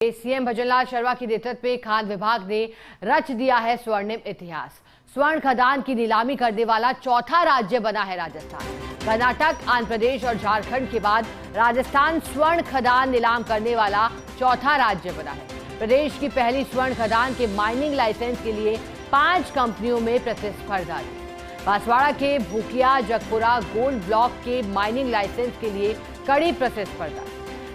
CM Bhajanlal Sharma की नेतृत्व में खान विभाग ने रच दिया है स्वर्णिम इतिहास। स्वर्ण खदान की नीलामी करने वाला चौथा राज्य बना है राजस्थान। कर्नाटक, आंध्र प्रदेश और झारखंड के बाद राजस्थान स्वर्ण खदान नीलाम करने वाला चौथा राज्य बना है। प्रदेश की पहली स्वर्ण खदान के माइनिंग लाइसेंस के लिए 5 कंपनियों में प्रतिस्पर्धा थी। बांसवाड़ा के भूकिया जगपुरा गोल्ड ब्लॉक के माइनिंग लाइसेंस के लिए कड़ी प्रतिस्पर्धा।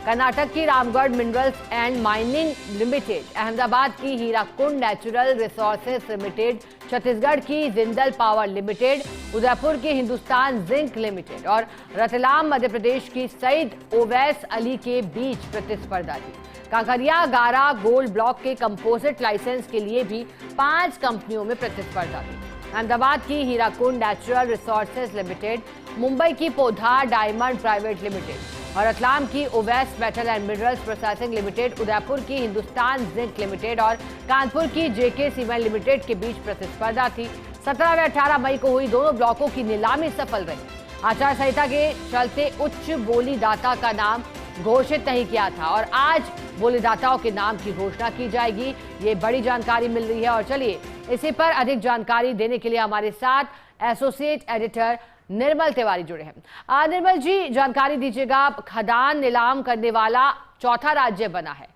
कर्नाटक की Ramgarh minerals and mining limited, Ahmedabad की Hirakud natural resources limited, Chhattisgarh की जिंदल पावर लिमिटेड, उदयपुर की हिंदुस्तान जिंक लिमिटेड और रतलाम मध्य प्रदेश की सईद ओवैस अली के बीच प्रतिस्पर्धा थी। कांकरिया गारा गोल्ड ब्लॉक के कंपोजिट लाइसेंस के लिए भी 5 कंपनियों में प्रतिस्पर्धा थी। अहमदाबाद की Hirakud natural resources limited, Mumbai की पोधार डायमंड प्राइवेट लिमिटेड और रतलाम की Owais metal and minerals processing limited, Udaipur की हिंदुस्तान जिंक लिमिटेड और कानपुर की जेके सीमेंट लिमिटेड के बीच प्रतिस्पर्धा थी। 17 व 18 मई को हुई दोनों ब्लॉकों की नीलामी सफल रही। आचार संहिता के चलते उच्च बोलीदाता का नाम घोषित नहीं किया था और आज बोलीदाताओं के नाम की घोषणा की जाएगी। ये बड़ी जानकारी मिल रही है और चलिए इसी पर अधिक जानकारी देने के लिए हमारे साथ एसोसिएट एडिटर निर्मल तिवारी जुड़े हैं। निर्मल जी, जानकारी दीजिएगा। खदान नीलाम करने वाला चौथा राज्य बना है,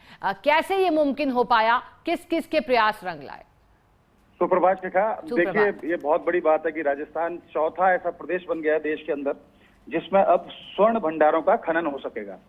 कैसे ये मुमकिन हो पाया, किस किस के प्रयास रंग लाए? सुप्रभात शिखा, देखिए ये बहुत बड़ी बात है कि राजस्थान चौथा ऐसा प्रदेश बन गया है देश के अंदर जिसमें अब स्वर्ण भंडारों का खनन हो सकेगा।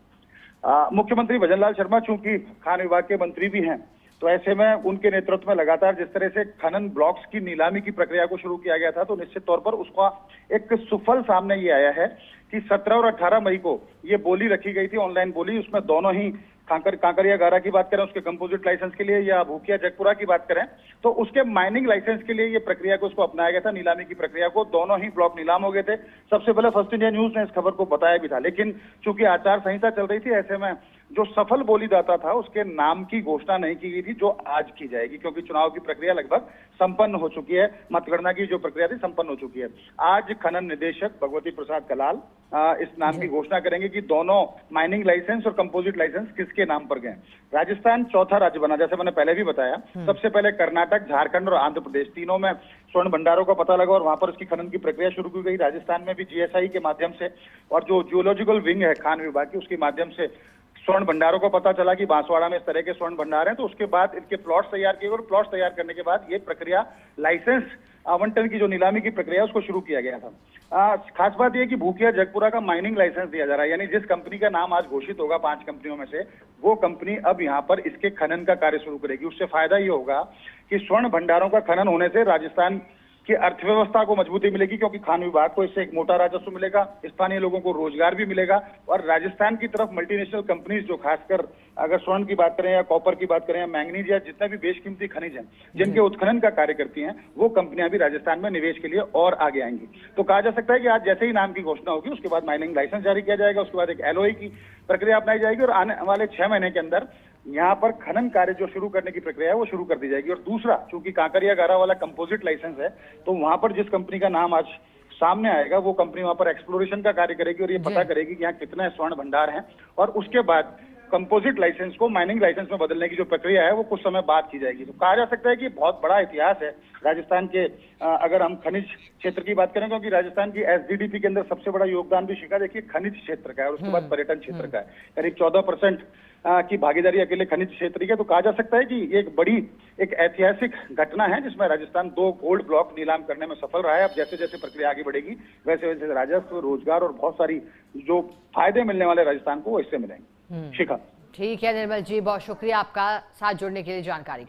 मुख्यमंत्री भजनलाल शर्मा चूंकि खान विभाग के मंत्री भी हैं, तो ऐसे में उनके नेतृत्व में लगातार जिस तरह से खनन ब्लॉक्स की नीलामी की प्रक्रिया को शुरू किया गया था, तो निश्चित तौर पर उसका एक सुफल सामने ये आया है कि 17 और 18 मई को ये बोली रखी गई थी, ऑनलाइन बोली। उसमें दोनों ही कांकरिया गारा की बात करें उसके कंपोजिट लाइसेंस के लिए, या भूकिया जगपुरा की बात करें तो उसके माइनिंग लाइसेंस के लिए ये प्रक्रिया को उसको अपनाया गया था, नीलामी की प्रक्रिया को। दोनों ही ब्लॉक नीलाम हो गए थे। सबसे पहले फर्स्ट इंडिया न्यूज ने इस खबर को बताया भी था, लेकिन चूंकि आचार संहिता चल रही थी, ऐसे में जो सफल बोलीदाता था उसके नाम की घोषणा नहीं की गई थी, जो आज की जाएगी, क्योंकि चुनाव की प्रक्रिया लगभग संपन्न हो चुकी है। मतगणना की जो प्रक्रिया थी संपन्न हो चुकी है। आज खनन निदेशक भगवती प्रसाद कलाल इस नाम की घोषणा करेंगे कि दोनों माइनिंग लाइसेंस और कंपोजिट लाइसेंस किसके नाम पर गए। राजस्थान चौथा राज्य बना, जैसे मैंने पहले भी बताया। सबसे पहले कर्नाटक, झारखंड और आंध्र प्रदेश, तीनों में स्वर्ण भंडारों का पता लगा और वहां पर उसकी खनन की प्रक्रिया शुरू की गई। राजस्थान में भी जीएसआई के माध्यम से और जो जियोलॉजिकल विंग है खान विभाग की, उसके माध्यम से स्वर्ण भंडारों को पता चला कि बांसवाड़ा में इस तरह के स्वर्ण भंडार हैं, तो उसके बाद इनके प्लॉट्स तैयार किए और प्लॉट्स तैयार करने के बाद ये प्रक्रिया लाइसेंस आवंटन की जो नीलामी की प्रक्रिया उसको शुरू किया गया था। खास बात यह कि भूकिया जगपुरा का माइनिंग लाइसेंस दिया जा रहा है, यानी जिस कंपनी का नाम आज घोषित होगा 5 कंपनियों में से, वो कंपनी अब यहाँ पर इसके खनन का कार्य शुरू करेगी। उससे फायदा ये होगा कि स्वर्ण भंडारों का खनन होने से राजस्थान कि अर्थव्यवस्था को मजबूती मिलेगी, क्योंकि खान विभाग को इससे एक मोटा राजस्व मिलेगा, स्थानीय लोगों को रोजगार भी मिलेगा और राजस्थान की तरफ मल्टीनेशनल कंपनीज जो खासकर अगर स्वर्ण की बात करें या कॉपर की बात करें या मैंगनीज या जितने भी बेशकीमती खनिज हैं जिनके उत्खनन का कार्य करती हैं, वो कंपनियां भी राजस्थान में निवेश के लिए और आगे आएंगी। तो कहा जा सकता है कि आज जैसे ही नाम की घोषणा होगी उसके बाद माइनिंग लाइसेंस जारी किया जाएगा, उसके बाद एक एलओए की प्रक्रिया अपनाई जाएगी और आने वाले 6 महीने के अंदर यहाँ पर खनन कार्य जो शुरू करने की प्रक्रिया है वो शुरू कर दी जाएगी। और दूसरा, चूंकि कांकरिया गारा वाला कंपोजिट लाइसेंस है, तो वहां पर जिस कंपनी का नाम आज सामने आएगा वो कंपनी वहां पर एक्सप्लोरेशन का कार्य करेगी और ये पता करेगी कि यहाँ कितने स्वर्ण भंडार हैं, और उसके बाद कंपोजिट लाइसेंस को माइनिंग लाइसेंस में बदलने की जो प्रक्रिया है वो कुछ समय बाद की जाएगी। तो कहा जा सकता है कि बहुत बड़ा इतिहास है राजस्थान के, अगर हम खनिज क्षेत्र की बात करें, क्योंकि राजस्थान की एसडीडीपी के अंदर सबसे बड़ा योगदान भी शिखा देखिए खनिज क्षेत्र का है और उसके बाद पर्यटन क्षेत्र का है। करीब 14% की भागीदारी अकेले खनिज क्षेत्र की है। तो कहा जा सकता है कि ये एक बड़ी एक ऐतिहासिक घटना है जिसमें राजस्थान 2 गोल्ड ब्लॉक नीलाम करने में सफल रहा है। अब जैसे जैसे प्रक्रिया आगे बढ़ेगी वैसे वैसे राजस्व, रोजगार और बहुत सारी जो फायदे मिलने वाले राजस्थान को वो इससे मिलेंगे। शिखा, ठीक है निर्मल जी, बहुत शुक्रिया आपका साथ जुड़ने के लिए जानकारी।